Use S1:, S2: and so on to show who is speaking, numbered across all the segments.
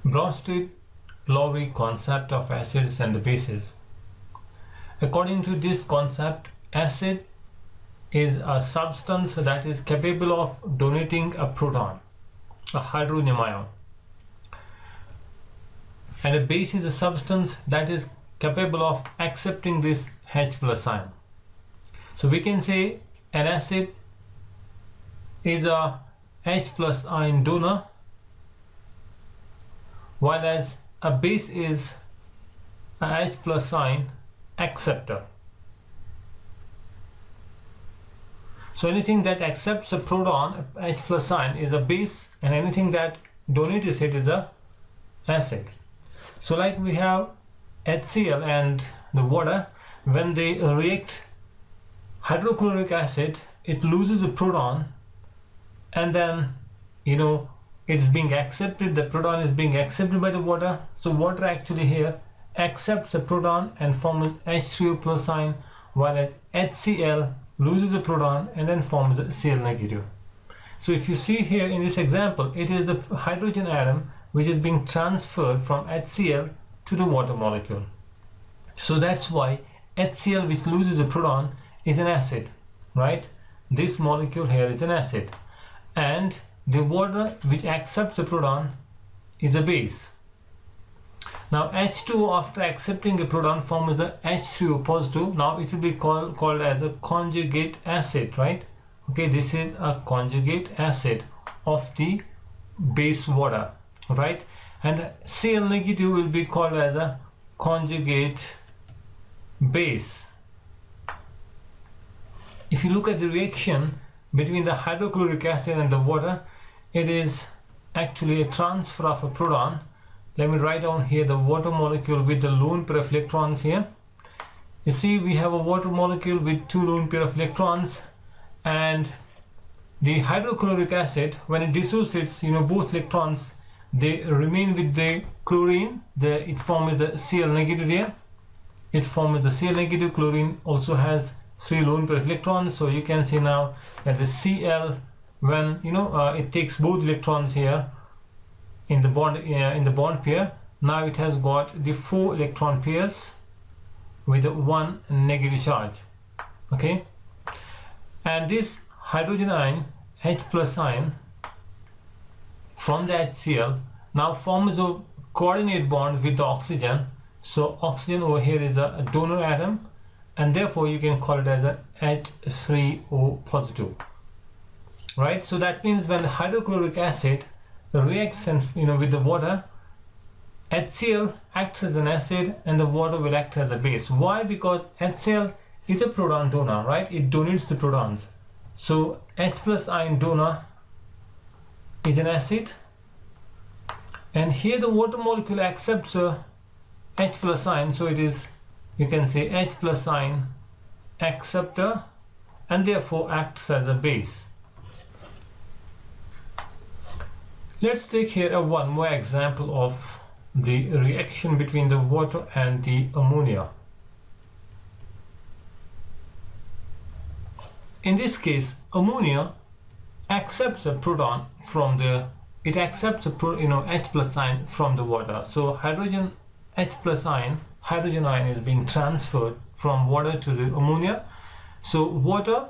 S1: Bronsted-Lowry concept of acids and the bases. According to this concept, acid is a substance that is capable of donating a proton, a hydrogen ion, and a base is a substance that is capable of accepting this H plus ion. So we can say an acid is a H plus ion donor, while as a base is a H plus ion acceptor. So anything that accepts a proton, H plus ion, is a base, and anything that donates it is a acid. So like we have HCl and the water, when they react hydrochloric acid, it loses a proton, and then it's being accepted, the proton is being accepted by the water. So water actually here accepts a proton and forms H3O plus ion, while as HCl loses a proton and then forms a Cl negative. So if you see here in this example, it is the hydrogen atom which is being transferred from HCl to the water molecule. So that's why HCl, which loses a proton, is an acid, right? This molecule here is an acid, and the water which accepts a proton is a base. Now H2O, after accepting a proton, forms the H3O positive. Now it will be called as a conjugate acid, right? Okay, this is a conjugate acid of the base water, right? And Cl negative will be called as a conjugate base. If you look at the reaction between the hydrochloric acid and the water, it is actually a transfer of a proton. Let me write down here the water molecule with the lone pair of electrons here. You see, we have a water molecule with two lone pair of electrons, and the hydrochloric acid, when it dissociates, both electrons, they remain with the chlorine. It forms the Cl negative here. It forms the Cl negative. Chlorine also has three lone pair of electrons. So you can see now that the Cl, when it takes both electrons here in the bond pair, now it has got the 4 electron pairs with one negative charge. Okay, and this hydrogen ion, H plus ion, from the HCl now forms a coordinate bond with the oxygen. So oxygen over here is a donor atom, and therefore you can call it as a H3O positive, right? So that means when the hydrochloric acid reacts with the water, HCl acts as an acid and the water will act as a base. Why? Because HCl is a proton donor, right? It donates the protons. So H plus ion donor is an acid, and here the water molecule accepts a H plus ion, so it is, you can say, H plus ion acceptor, and therefore acts as a base. Let's take here one more example of the reaction between the water and the ammonia. In this case, ammonia accepts a proton from it accepts a H plus ion from the water. So hydrogen H plus ion, hydrogen ion, is being transferred from water to the ammonia. So water,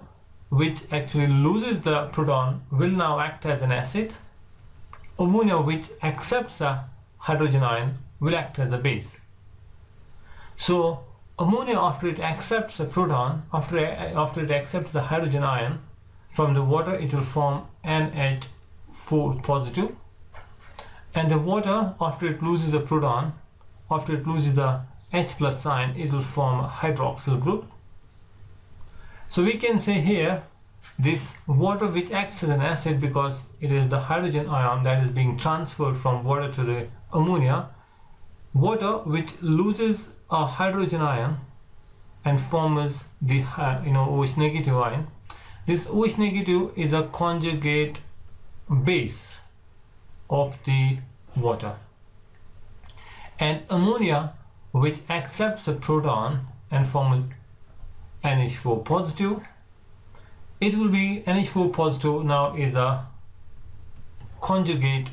S1: which actually loses the proton, will now act as an acid. Ammonia, which accepts a hydrogen ion, will act as a base. So ammonia, after it accepts a proton, after it accepts the hydrogen ion from the water, it will form NH4 positive, and the water, after it loses a proton, after it loses the H plus ion, it will form a hydroxyl group. So we can say here, this water, which acts as an acid because it is the hydrogen ion that is being transferred from water to the ammonia, water which loses a hydrogen ion and forms the OH negative ion. This OH negative is a conjugate base of the water, and ammonia, which accepts a proton and forms NH4 positive, it will be NH4 positive now is a conjugate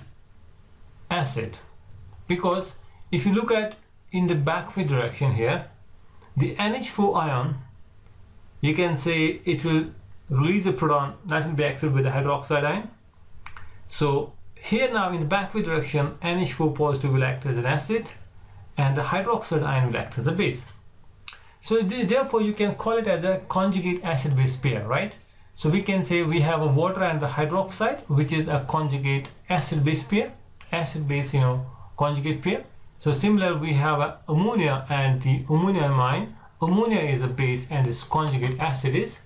S1: acid because if you look at in the backward direction here, the NH4 ion, you can say it will release a proton that will be accepted with the hydroxide ion. So here now in the backward direction, NH4 positive will act as an acid and the hydroxide ion will act as a base. So therefore you can call it as a conjugate acid-base pair, right? So we can say we have a water and the hydroxide, which is a conjugate acid-base pair, acid-base, conjugate pair. So similar, we have a ammonia and the ammonium ion. Ammonia is a base and its conjugate acid is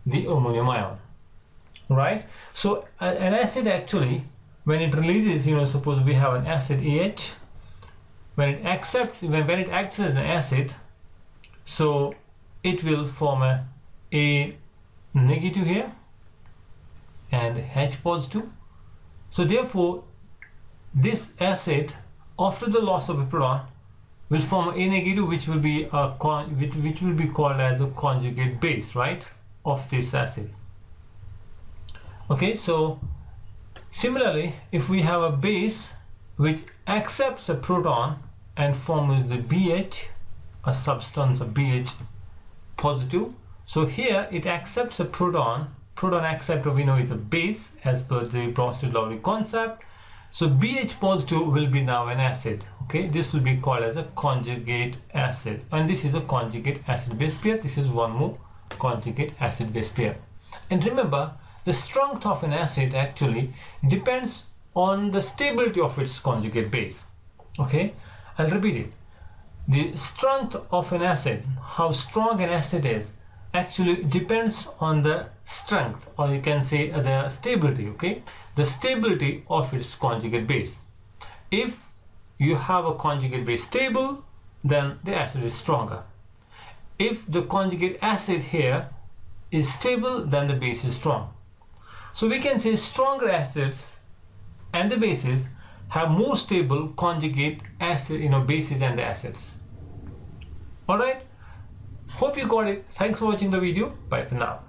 S1: the ammonium ion, right? So an acid actually, when it releases, suppose we have an acid AH, when it acts as an acid, so it will form a negative here and H positive. So therefore this acid, after the loss of a proton, will form a negative, which will be called as the conjugate base, right, of this acid. Okay, so similarly, if we have a base which accepts a proton and forms the BH, a substance of BH positive. So here it accepts a proton acceptor, we know is a base as per the Bronsted-Lowry concept. So BH positive will be now an acid. Okay, this will be called as a conjugate acid, and this is a conjugate acid-base pair. This is one more conjugate acid-base pair. And remember, the strength of an acid actually depends on the stability of its conjugate base. Okay, I'll repeat it. The strength of an acid, how strong an acid is, actually depends on the strength, or you can say the stability, okay, the stability of its conjugate base. If you have a conjugate base stable, then the acid is stronger. If the conjugate acid here is stable, then the base is strong. So we can say stronger acids and the bases have more stable conjugate acid, bases and the acids. Alright, hope you got it. Thanks for watching the video. Bye for now.